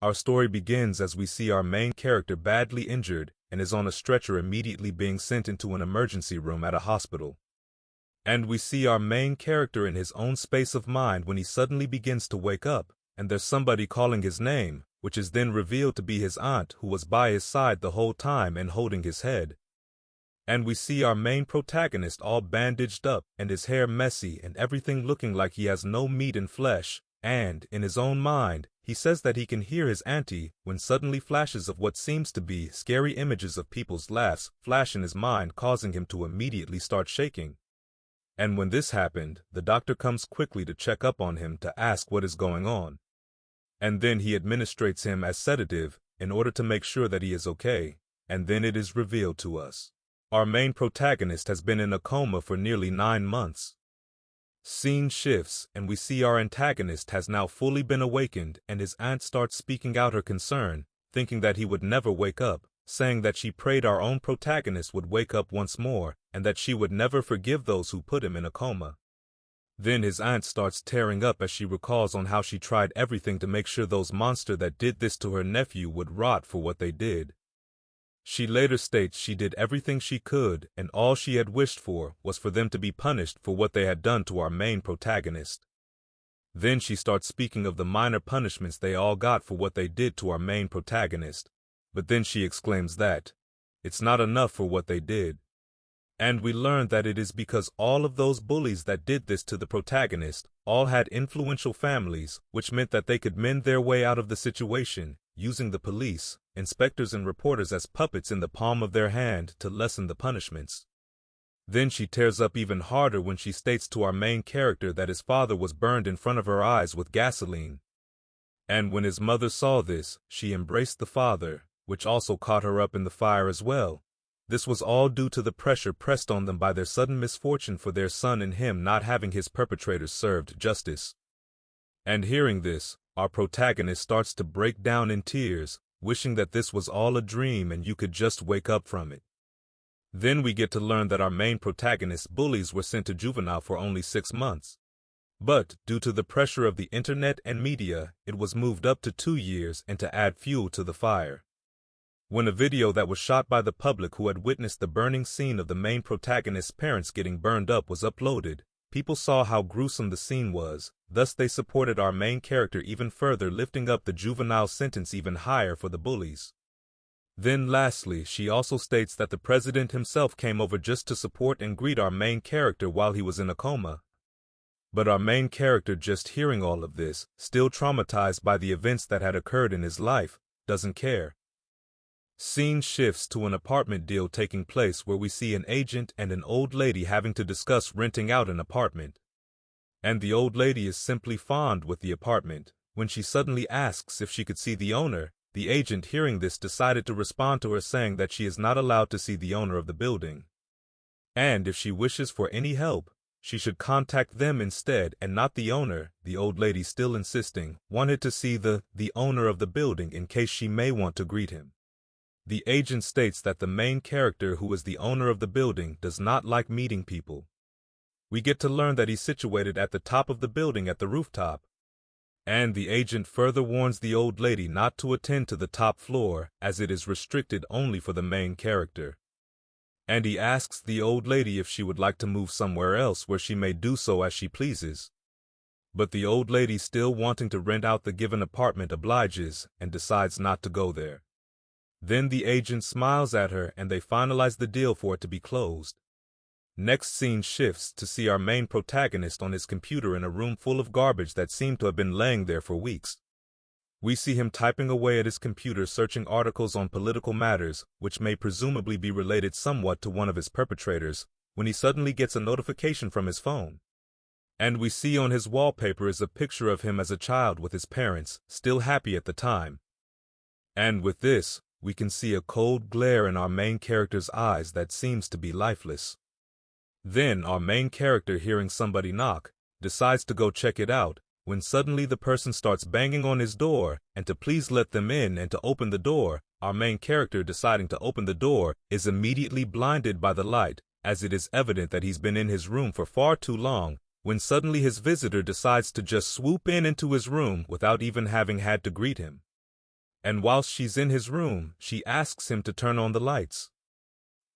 Our story begins as we see our main character badly injured and is on a stretcher immediately being sent into an emergency room at a hospital. And we see our main character in his own space of mind when he suddenly begins to wake up, and there's somebody calling his name, which is then revealed to be his aunt who was by his side the whole time and holding his head. And we see our main protagonist all bandaged up and his hair messy and everything looking like he has no meat and flesh, and, in his own mind, he says that he can hear his auntie when suddenly flashes of what seems to be scary images of people's laughs flash in his mind, causing him to immediately start shaking. And when this happened, the doctor comes quickly to check up on him to ask what is going on. And then he administrates him as sedative in order to make sure that he is okay, and then it is revealed to us. Our main protagonist has been in a coma for nearly 9 months. Scene shifts, and we see our antagonist has now fully been awakened, and his aunt starts speaking out her concern, thinking that he would never wake up, saying that she prayed our own protagonist would wake up once more, and that she would never forgive those who put him in a coma. Then his aunt starts tearing up as she recalls on how she tried everything to make sure those monsters that did this to her nephew would rot for what they did. She later states she did everything she could, and all she had wished for was for them to be punished for what they had done to our main protagonist. Then she starts speaking of the minor punishments they all got for what they did to our main protagonist, but then she exclaims that it's not enough for what they did. And we learn that it is because all of those bullies that did this to the protagonist all had influential families, which meant that they could mend their way out of the situation, using the police, inspectors and reporters as puppets in the palm of their hand to lessen the punishments. Then she tears up even harder when she states to our main character that his father was burned in front of her eyes with gasoline. And when his mother saw this, she embraced the father, which also caught her up in the fire as well. This was all due to the pressure pressed on them by their sudden misfortune for their son and him not having his perpetrators served justice. And hearing this, our protagonist starts to break down in tears, wishing that this was all a dream and you could just wake up from it. Then we get to learn that our main protagonist's bullies were sent to juvenile for only 6 months. But, due to the pressure of the internet and media, it was moved up to 2 years and to add fuel to the fire. When a video that was shot by the public who had witnessed the burning scene of the main protagonist's parents getting burned up was uploaded, people saw how gruesome the scene was, thus they supported our main character even further, lifting up the juvenile sentence even higher for the bullies. Then lastly, she also states that the president himself came over just to support and greet our main character while he was in a coma. But our main character, just hearing all of this, still traumatized by the events that had occurred in his life, doesn't care. Scene shifts to an apartment deal taking place where we see an agent and an old lady having to discuss renting out an apartment. And the old lady is simply fond with the apartment. When she suddenly asks if she could see the owner, the agent, hearing this, decided to respond to her saying that she is not allowed to see the owner of the building. And if she wishes for any help, she should contact them instead and not the owner. The old lady, still insisting, wanted to see the owner of the building in case she may want to greet him. The agent states that the main character, who is the owner of the building, does not like meeting people. We get to learn that he's situated at the top of the building at the rooftop. And the agent further warns the old lady not to attend to the top floor, as it is restricted only for the main character. And he asks the old lady if she would like to move somewhere else where she may do so as she pleases. But the old lady, still wanting to rent out the given apartment, obliges and decides not to go there. Then the agent smiles at her and they finalize the deal for it to be closed. Next scene shifts to see our main protagonist on his computer in a room full of garbage that seemed to have been laying there for weeks. We see him typing away at his computer, searching articles on political matters, which may presumably be related somewhat to one of his perpetrators, when he suddenly gets a notification from his phone. And we see on his wallpaper is a picture of him as a child with his parents, still happy at the time. And with this, we can see a cold glare in our main character's eyes that seems to be lifeless. Then our main character, hearing somebody knock, decides to go check it out, when suddenly the person starts banging on his door, and to please let them in and to open the door, our main character, deciding to open the door, is immediately blinded by the light, as it is evident that he's been in his room for far too long, when suddenly his visitor decides to just swoop into his room without even having had to greet him. And whilst she's in his room, she asks him to turn on the lights.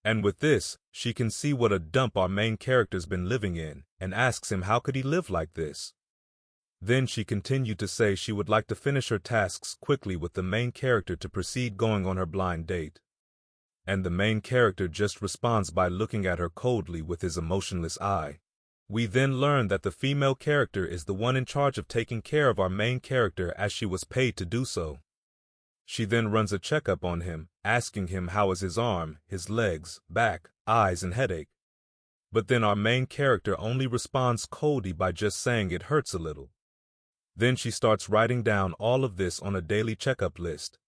And with this, she can see what a dump our main character's been living in, and asks him how could he live like this. Then she continued to say she would like to finish her tasks quickly with the main character to proceed going on her blind date. And the main character just responds by looking at her coldly with his emotionless eye. We then learn that the female character is the one in charge of taking care of our main character as she was paid to do so. She then runs a checkup on him, asking him how is his arm, his legs, back, eyes, and headache. But then our main character only responds coldly by just saying it hurts a little. Then she starts writing down all of this on a daily checkup list.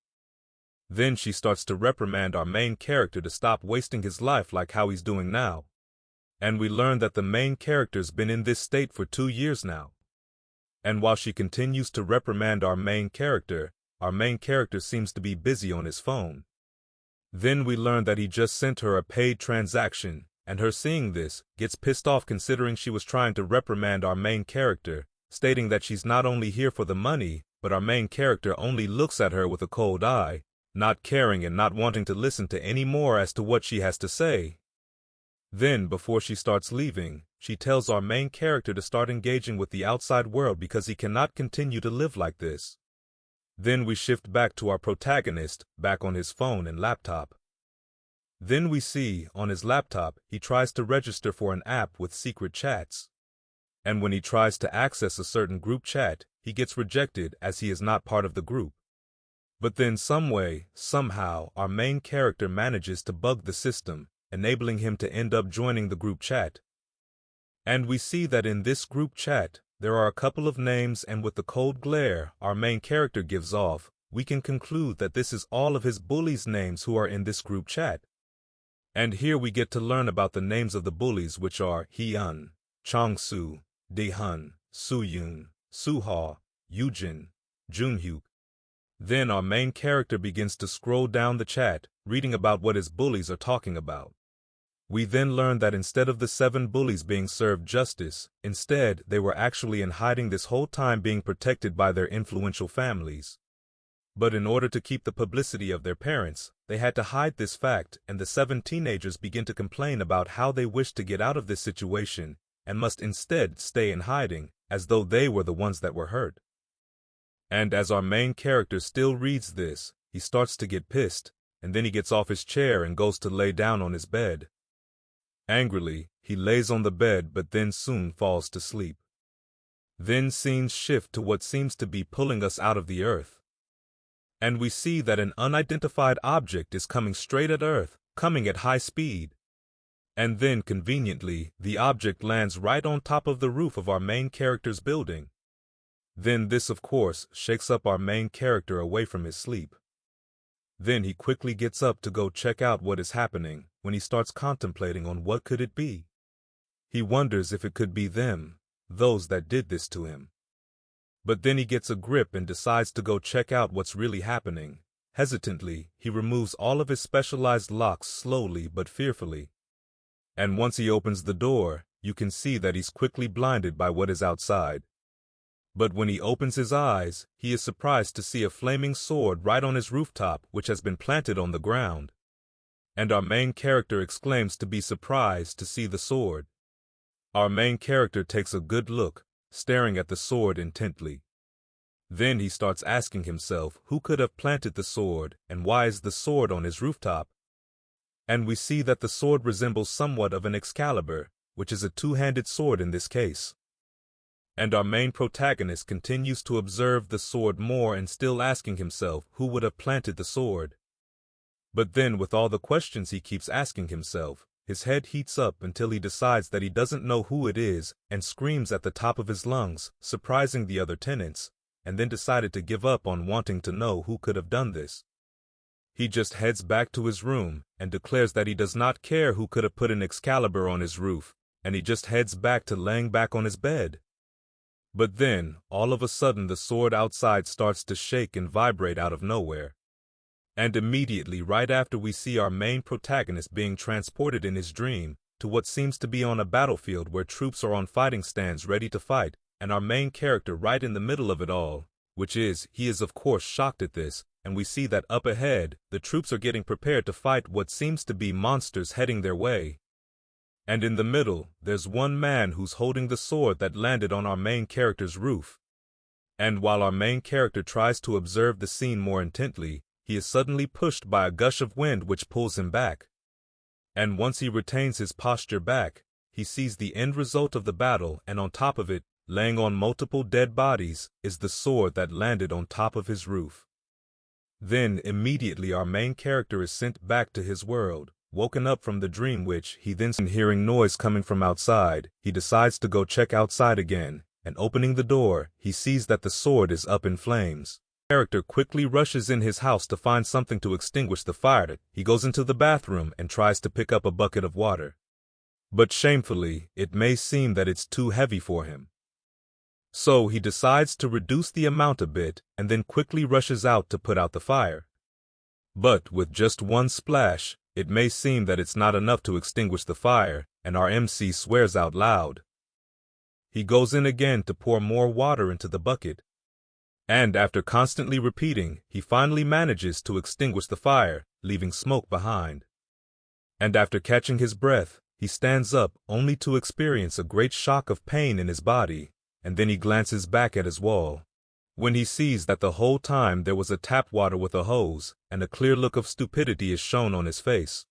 Then she starts to reprimand our main character to stop wasting his life like how he's doing now. And we learn that the main character's been in this state for 2 years now. And while she continues to reprimand our main character seems to be busy on his phone. Then we learn that he just sent her a paid transaction, and her seeing this gets pissed off considering she was trying to reprimand our main character, stating that she's not only here for the money, but our main character only looks at her with a cold eye, not caring and not wanting to listen to any more as to what she has to say. Then, before she starts leaving, she tells our main character to start engaging with the outside world because he cannot continue to live like this. Then we shift back to our protagonist, back on his phone and laptop. Then we see, on his laptop, he tries to register for an app with secret chats. And when he tries to access a certain group chat, he gets rejected as he is not part of the group. But then somehow, our main character manages to bug the system, enabling him to end up joining the group chat. And we see that in this group chat, there are a couple of names, and with the cold glare our main character gives off, we can conclude that this is all of his bullies' names who are in this group chat. And here we get to learn about the names of the bullies, which are Hyun, Chong-soo, Dae-hun, Soo-yoon, Soo-ha, Yoo-jin, Jun-hyuk. Then our main character begins to scroll down the chat, reading about what his bullies are talking about. We then learn that instead of the 7 bullies being served justice, instead they were actually in hiding this whole time, being protected by their influential families. But in order to keep the publicity of their parents, they had to hide this fact, and the 7 teenagers begin to complain about how they wish to get out of this situation and must instead stay in hiding, as though they were the ones that were hurt. And as our main character still reads this, he starts to get pissed, and then he gets off his chair and goes to lay down on his bed. Angrily, he lays on the bed but then soon falls to sleep. Then scenes shift to what seems to be pulling us out of the earth. And we see that an unidentified object is coming straight at Earth, coming at high speed. And then, conveniently, the object lands right on top of the roof of our main character's building. Then this, of course, shakes up our main character away from his sleep. Then he quickly gets up to go check out what is happening, when he starts contemplating on what could it be. He wonders if it could be them, those that did this to him. But then he gets a grip and decides to go check out what's really happening. Hesitantly, he removes all of his specialized locks slowly but fearfully. And once he opens the door, you can see that he's quickly blinded by what is outside. But when he opens his eyes, he is surprised to see a flaming sword right on his rooftop, which has been planted on the ground. And our main character exclaims to be surprised to see the sword. Our main character takes a good look, staring at the sword intently. Then he starts asking himself who could have planted the sword and why is the sword on his rooftop. And we see that the sword resembles somewhat of an Excalibur, which is a two-handed sword in this case. And our main protagonist continues to observe the sword more and still asking himself who would have planted the sword. But then with all the questions he keeps asking himself, his head heats up until he decides that he doesn't know who it is and screams at the top of his lungs, surprising the other tenants, and then decided to give up on wanting to know who could have done this. He just heads back to his room and declares that he does not care who could have put an Excalibur on his roof, and he just heads back to laying back on his bed. But then, all of a sudden the sword outside starts to shake and vibrate out of nowhere. And immediately right after we see our main protagonist being transported in his dream to what seems to be on a battlefield where troops are on fighting stands ready to fight, and our main character right in the middle of it all, which is, he is of course shocked at this, and we see that up ahead, the troops are getting prepared to fight what seems to be monsters heading their way. And in the middle, there's one man who's holding the sword that landed on our main character's roof. And while our main character tries to observe the scene more intently, he is suddenly pushed by a gush of wind which pulls him back. And once he retains his posture back, he sees the end result of the battle, and on top of it, laying on multiple dead bodies, is the sword that landed on top of his roof. Then, immediately our main character is sent back to his world, woken up from the dream which he then hearing noise coming from outside. He decides to go check outside again, and opening the door, he sees that the sword is up in flames. The character quickly rushes in his house to find something to extinguish the fire. He goes into the bathroom and tries to pick up a bucket of water. But shamefully, it may seem that it's too heavy for him. So he decides to reduce the amount a bit and then quickly rushes out to put out the fire. But with just one splash, it may seem that it's not enough to extinguish the fire, and our MC swears out loud. He goes in again to pour more water into the bucket. And after constantly repeating, he finally manages to extinguish the fire, leaving smoke behind. And after catching his breath, he stands up only to experience a great shock of pain in his body, and then he glances back at his wall, when he sees that the whole time there was a tap water with a hose, and a clear look of stupidity is shown on his face.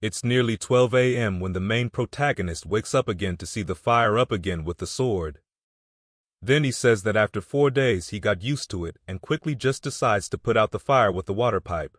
It's nearly 12 a.m. when the main protagonist wakes up again to see the fire up again with the sword. Then he says that after 4 days he got used to it and quickly just decides to put out the fire with the water pipe.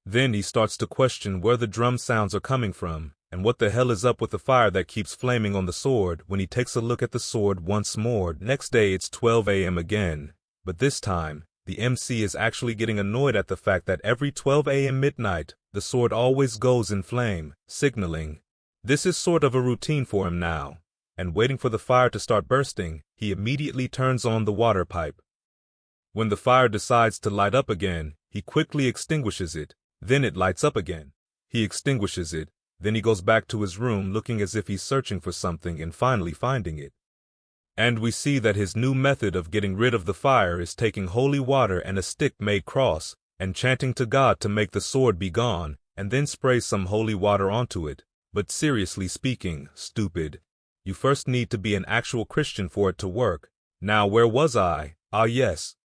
Then he starts to question where the drum sounds are coming from, and what the hell is up with the fire that keeps flaming on the sword. When he takes a look at the sword once more, next day it's 12 a.m. again, but this time, the MC is actually getting annoyed at the fact that every 12 a.m. midnight, the sword always goes in flame, signaling. This is sort of a routine for him now, and waiting for the fire to start bursting, he immediately turns on the water pipe. When the fire decides to light up again, he quickly extinguishes it, then it lights up again. He extinguishes it, then he goes back to his room looking as if he's searching for something and finally finding it. And we see that his new method of getting rid of the fire is taking holy water and a stick-made cross, and chanting to God to make the sword be gone, and then spray some holy water onto it. But seriously speaking, stupid, you first need to be an actual Christian for it to work. Now where was I? Ah yes.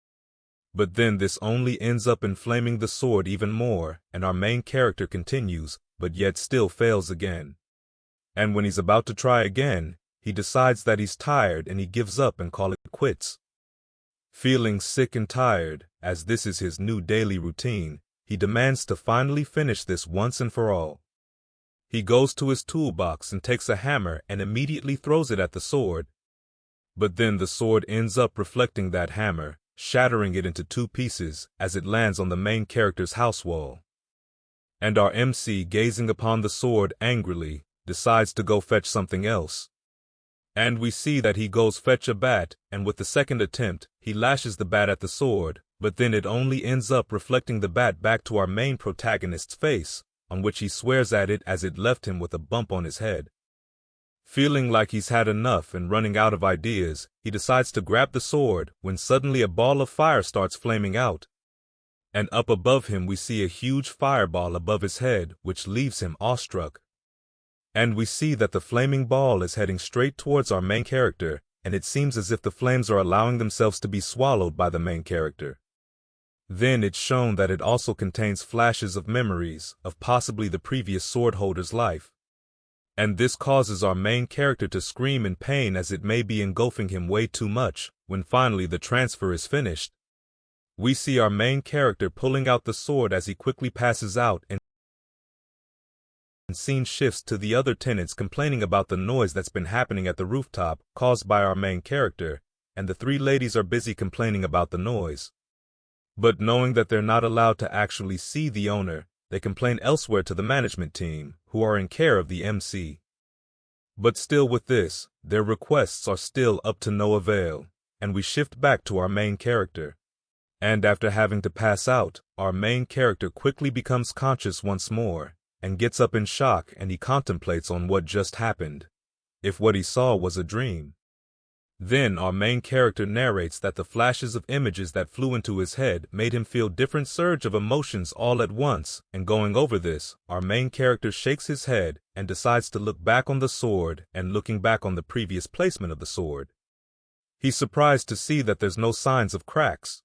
But then this only ends up inflaming the sword even more, and our main character continues, but yet still fails again. And when he's about to try again, he decides that he's tired and he gives up and calls it quits. Feeling sick and tired, as this is his new daily routine, he demands to finally finish this once and for all. He goes to his toolbox and takes a hammer and immediately throws it at the sword. But then the sword ends up reflecting that hammer, shattering it into 2 pieces as it lands on the main character's house wall. And our MC, gazing upon the sword angrily, decides to go fetch something else. And we see that he goes fetch a bat, and with the second attempt, he lashes the bat at the sword, but then it only ends up reflecting the bat back to our main protagonist's face, on which he swears at it as it left him with a bump on his head. Feeling like he's had enough and running out of ideas, he decides to grab the sword when suddenly a ball of fire starts flaming out. And up above him we see a huge fireball above his head, which leaves him awestruck. And we see that the flaming ball is heading straight towards our main character, and it seems as if the flames are allowing themselves to be swallowed by the main character. Then it's shown that it also contains flashes of memories of possibly the previous sword holder's life. And this causes our main character to scream in pain as it may be engulfing him way too much. When finally the transfer is finished, we see our main character pulling out the sword as he quickly passes out, and scene shifts to the other tenants complaining about the noise that's been happening at the rooftop caused by our main character, and the 3 ladies are busy complaining about the noise. But knowing that they're not allowed to actually see the owner, they complain elsewhere to the management team, who are in care of the MC. But still with this, their requests are still up to no avail, and we shift back to our main character. And after having to pass out, our main character quickly becomes conscious once more, and gets up in shock, and he contemplates on what just happened. If what he saw was a dream. Then our main character narrates that the flashes of images that flew into his head made him feel different surge of emotions all at once, and going over this, our main character shakes his head and decides to look back on the sword and looking back on the previous placement of the sword. He's surprised to see that there's no signs of cracks.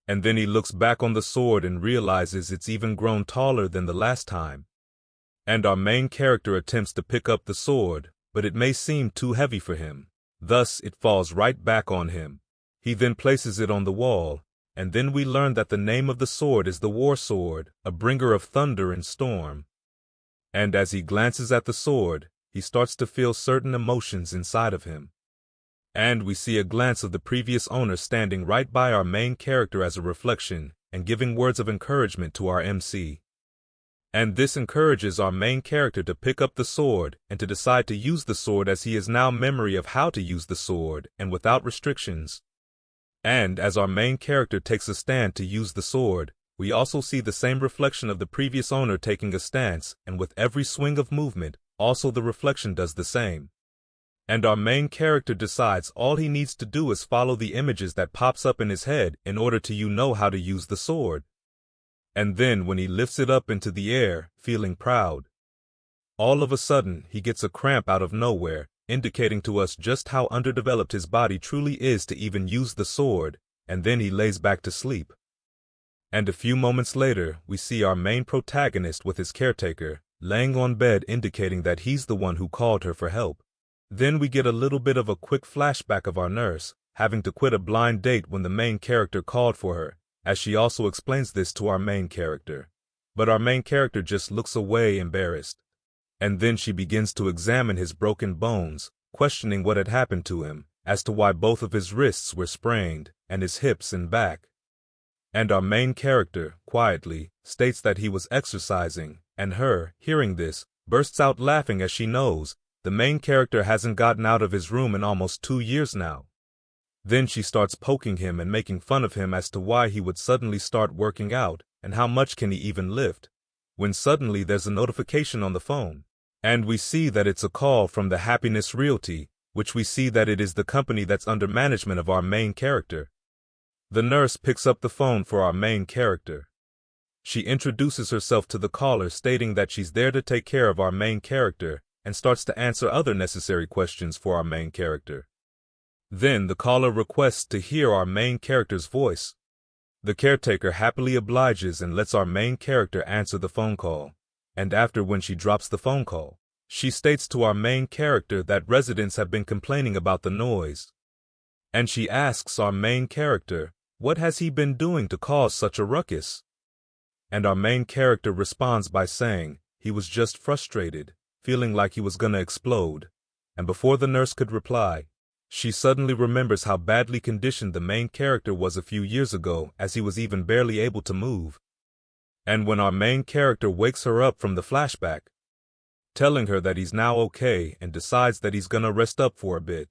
And then he looks back on the sword and realizes it's even grown taller than the last time. And our main character attempts to pick up the sword, but it may seem too heavy for him. Thus, it falls right back on him. He then places it on the wall, and then we learn that the name of the sword is the War Sword, a bringer of thunder and storm. And as he glances at the sword, he starts to feel certain emotions inside of him. And we see a glance of the previous owner standing right by our main character as a reflection, and giving words of encouragement to our MC. And this encourages our main character to pick up the sword and to decide to use the sword, as he has now memory of how to use the sword and without restrictions. And as our main character takes a stand to use the sword, we also see the same reflection of the previous owner taking a stance, and with every swing of movement, also the reflection does the same. And our main character decides all he needs to do is follow the images that pops up in his head in order to know how to use the sword. And then when he lifts it up into the air, feeling proud, all of a sudden he gets a cramp out of nowhere, indicating to us just how underdeveloped his body truly is to even use the sword, and then he lays back to sleep. And a few moments later, we see our main protagonist with his caretaker, laying on bed, indicating that he's the one who called her for help. Then we get a little bit of a quick flashback of our nurse, having to quit a blind date when the main character called for her, as she also explains this to our main character. But our main character just looks away, embarrassed. And then she begins to examine his broken bones, questioning what had happened to him, as to why both of his wrists were sprained, and his hips and back. And our main character, quietly, states that he was exercising, and her, hearing this, bursts out laughing as she knows the main character hasn't gotten out of his room in almost 2 years now. Then she starts poking him and making fun of him as to why he would suddenly start working out, and how much can he even lift, when suddenly there's a notification on the phone. And we see that it's a call from the Happiness Realty, which we see that it is the company that's under management of our main character. The nurse picks up the phone for our main character. She introduces herself to the caller, stating that she's there to take care of our main character, and starts to answer other necessary questions for our main character. Then the caller requests to hear our main character's voice. The caretaker happily obliges and lets our main character answer the phone call. And after, when she drops the phone call, she states to our main character that residents have been complaining about the noise. And she asks our main character, what has he been doing to cause such a ruckus? And our main character responds by saying he was just frustrated, feeling like he was gonna explode. And before the nurse could reply, she suddenly remembers how badly conditioned the main character was a few years ago, as he was even barely able to move. And when our main character wakes her up from the flashback, telling her that he's now okay and decides that he's gonna rest up for a bit,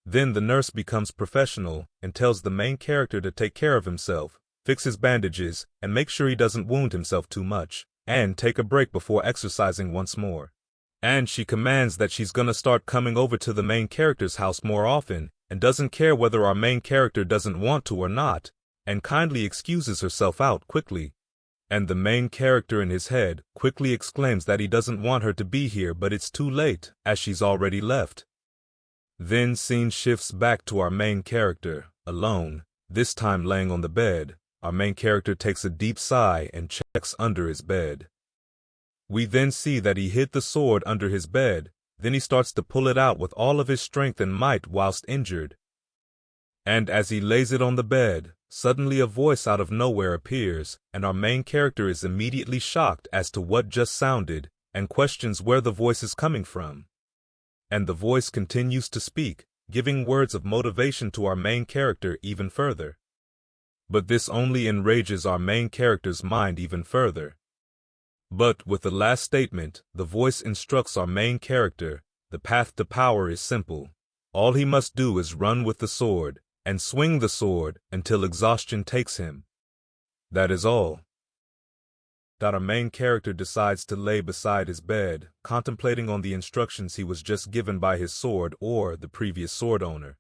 then the nurse becomes professional and tells the main character to take care of himself, fix his bandages, and make sure he doesn't wound himself too much, and take a break before exercising once more. And she commands that she's gonna start coming over to the main character's house more often, and doesn't care whether our main character doesn't want to or not, and kindly excuses herself out quickly. And the main character in his head quickly exclaims that he doesn't want her to be here, but it's too late, as she's already left. Then scene shifts back to our main character, alone, this time laying on the bed. Our main character takes a deep sigh and checks under his bed. We then see that he hid the sword under his bed, then he starts to pull it out with all of his strength and might whilst injured. And as he lays it on the bed, suddenly a voice out of nowhere appears, and our main character is immediately shocked as to what just sounded, and questions where the voice is coming from. And the voice continues to speak, giving words of motivation to our main character even further. But this only enrages our main character's mind even further. But with the last statement, the voice instructs our main character, the path to power is simple. All he must do is run with the sword, and swing the sword until exhaustion takes him. That is all. Our main character decides to lay beside his bed, contemplating on the instructions he was just given by his sword or the previous sword owner.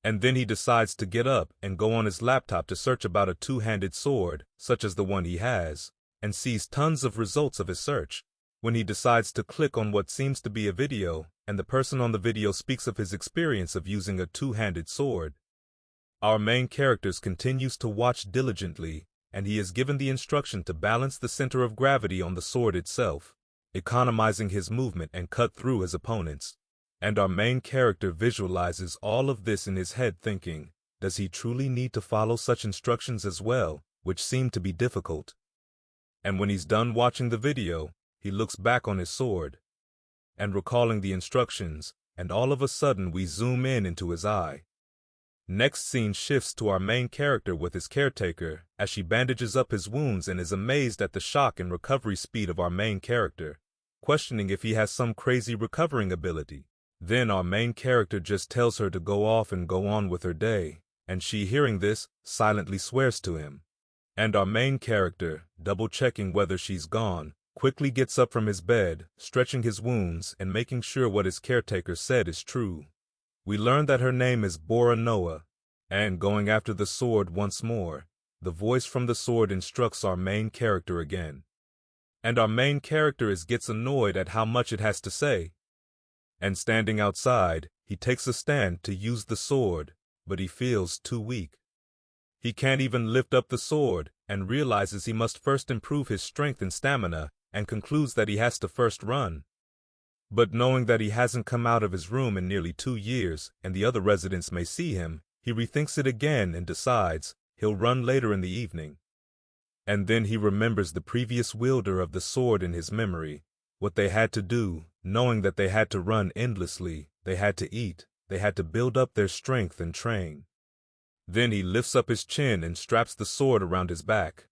And then he decides to get up and go on his laptop to search about a two-handed sword, such as the one he has, and sees tons of results of his search. When he decides to click on what seems to be a video, and the person on the video speaks of his experience of using a two-handed sword, our main character continues to watch diligently, and he is given the instruction to balance the center of gravity on the sword itself, economizing his movement and cut through his opponents. And our main character visualizes all of this in his head thinking, does he truly need to follow such instructions as well, which seem to be difficult? And when he's done watching the video, he looks back on his sword, and recalling the instructions, and all of a sudden we zoom in into his eye. Next scene shifts to our main character with his caretaker, as she bandages up his wounds and is amazed at the shock and recovery speed of our main character, questioning if he has some crazy recovering ability. Then our main character just tells her to go off and go on with her day, and she, hearing this, silently swears to him. And our main character, double-checking whether she's gone, quickly gets up from his bed, stretching his wounds and making sure what his caretaker said is true. We learn that her name is Bora Noah, and going after the sword once more, the voice from the sword instructs our main character again. And our main character gets annoyed at how much it has to say. And standing outside, he takes a stand to use the sword, but he feels too weak. He can't even lift up the sword, and realizes he must first improve his strength and stamina, and concludes that he has to first run. But knowing that he hasn't come out of his room in nearly 2 years, and the other residents may see him, he rethinks it again and decides he'll run later in the evening. And then he remembers the previous wielder of the sword in his memory, what they had to do, knowing that they had to run endlessly, they had to eat, they had to build up their strength and train. Then he lifts up his chin and straps the sword around his back,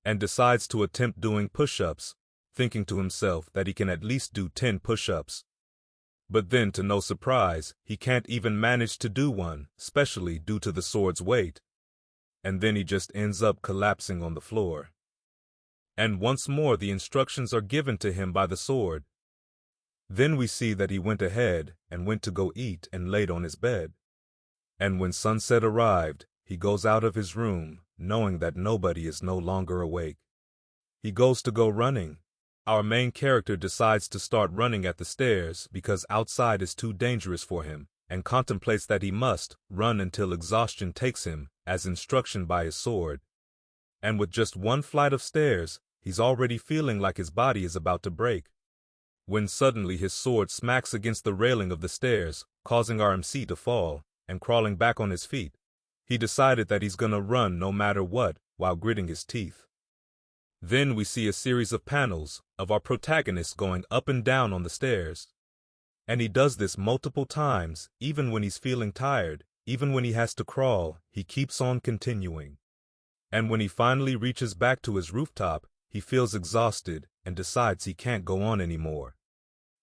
and decides to attempt doing push-ups, thinking to himself that he can at least do 10 push-ups. But then, to no surprise, he can't even manage to do one, especially due to the sword's weight. And then he just ends up collapsing on the floor. And once more the instructions are given to him by the sword. Then we see that he went ahead and went to go eat and laid on his bed. And when sunset arrived, he goes out of his room, knowing that nobody is no longer awake. He goes to go running. Our main character decides to start running at the stairs because outside is too dangerous for him, and contemplates that he must run until exhaustion takes him, as instruction by his sword. And with just one flight of stairs, he's already feeling like his body is about to break, when suddenly his sword smacks against the railing of the stairs, causing our MC to fall, and crawling back on his feet. He decided that he's gonna run no matter what, while gritting his teeth. Then we see a series of panels of our protagonist going up and down on the stairs. And he does this multiple times, even when he's feeling tired, even when he has to crawl, he keeps on continuing. And when he finally reaches back to his rooftop, he feels exhausted and decides he can't go on anymore.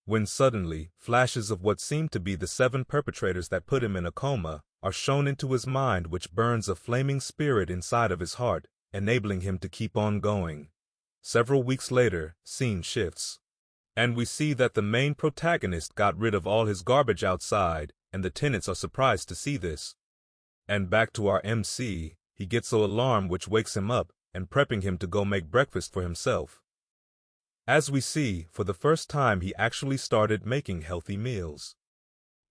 When suddenly, flashes of what seem to be the 7 perpetrators that put him in a coma are shown into his mind, which burns a flaming spirit inside of his heart, enabling him to keep on going. Several weeks later, scene shifts, and we see that the main protagonist got rid of all his garbage outside, and the tenants are surprised to see this. And back to our MC, he gets an alarm which wakes him up and prepping him to go make breakfast for himself. As we see, for the first time he actually started making healthy meals.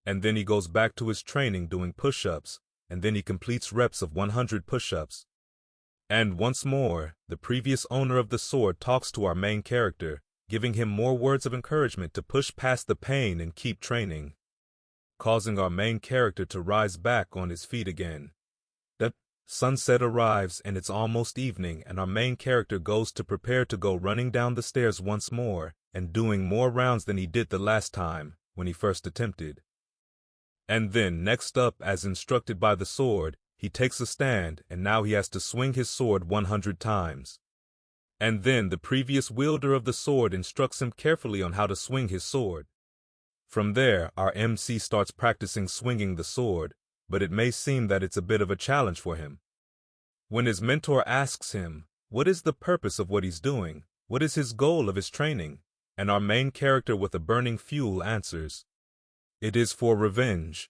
And then he goes back to his training doing push-ups, and then he completes reps of 100 push-ups. And once more, the previous owner of the sword talks to our main character, giving him more words of encouragement to push past the pain and keep training, causing our main character to rise back on his feet again. The sunset arrives and it's almost evening, and our main character goes to prepare to go running down the stairs once more and doing more rounds than he did the last time when he first attempted. And then, next up, as instructed by the sword, he takes a stand, and now he has to swing his sword 100 times. And then the previous wielder of the sword instructs him carefully on how to swing his sword. From there, our MC starts practicing swinging the sword, but it may seem that it's a bit of a challenge for him. When his mentor asks him, what is the purpose of what he's doing? What is his goal of his training? And our main character with a burning fuel answers, it is for revenge.